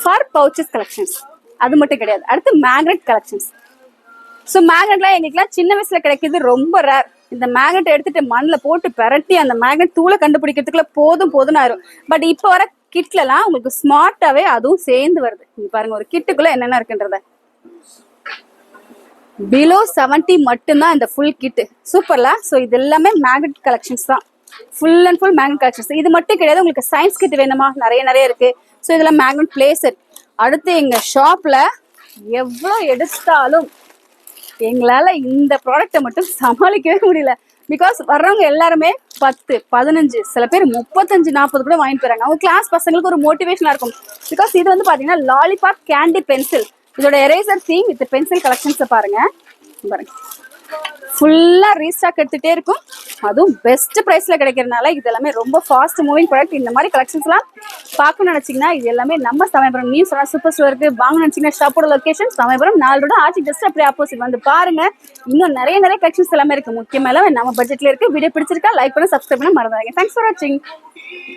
For pouches collections. அது மட்டும் கிடையாது, அடுத்து மேக்னெட் கலெக்ஷன்ஸ். ஸோ மேக்னெட்லாம் எங்களுக்குலாம் சின்ன வயசுல கிடைக்கிறது ரொம்ப ரேர். இந்த மேக்னெட் எடுத்துட்டு மண்ணில் போட்டு பெரட்டி அந்த மேக்னெட் தூளை கண்டுபிடிக்கிறதுக்குள்ள போதும்னு ஆயிரும். பட் இப்போ வர கிட்லலாம் உங்களுக்கு ஸ்மார்ட்டாவே அதுவும் சேர்ந்து வருது. நீங்க பாருங்க ஒரு கிட்டுக்குள்ள என்னென்ன இருக்குன்றத. பிலோ 70 மட்டும்தான் இந்த ஃபுல் கிட்டு. சூப்பர்ல. ஸோ இது எல்லாமே மேக்னெட் கலெக்ஷன்ஸ் தான், full and full magnet collections. இது மட்டும் கிடையாது, உங்களுக்கு சயின்ஸ் கிட் வேணுமா, நிறைய இருக்கு. ஸோ இதெல்லாம் மேக்னெட் பிளேசர். அடுத்து எங்க ஷாப்ல எவ்வளோ எடுத்தாலும் எங்களால இந்த ப்ராடக்டை மட்டும் சமாளிக்கவே முடியல. பிகாஸ் வர்றவங்க எல்லாருமே 10, 15, சில பேர் 35, 40 கூட வாங்கிட்டு போறாங்க. அவங்க கிளாஸ் பசங்களுக்கு ஒரு மோட்டிவேஷனா இருக்கும். பிகாஸ் இது வந்து பாத்தீங்கன்னா லாலிபாப் கேண்டி பென்சில். இதோட எரேசர் தீம் வித் பென்சில் கலெக்ஷன்ஸை பாருங்க. ஃபுல்லா ரீஸ்டாக் எடுத்துட்டே இருக்கும். அதுவும் பெஸ்ட் பிரைஸ்ல கிடைக்கிறதுனால இது எல்லாமே ரொம்ப ஃபாஸ்ட் மூவிங் ப்ராடக்ட். இந்த மாதிரி கலெக்ஷன்ஸ் எல்லாம் பார்க்கணும்னு நினைச்சீங்கன்னா இது எல்லாமே நம்ம சமயபுரம் நியூ சூப்பர் ஸ்டோருக்கு வாங்க நினைச்சீங்கன்னா ஷாப்போட லொகேஷன் சமயபுரம் 4 ரோடு ஆச்சு ஜஸ்ட் அப்படியே ஆப்போசிட் வந்து பாருங்க. இன்னும் நிறைய கலெக்ஷன்ஸ் எல்லாமே இருக்கு. முக்கியமா நம்ம பட்ஜெட்ல இருக்கு. வீடியோ பிடிச்சிருக்கா லைக் பண்ண சப்ஸ்கிரைப் பண்ண மறந்துடாதீங்க. தேங்க்ஸ் ஃபார் வாட்சிங்.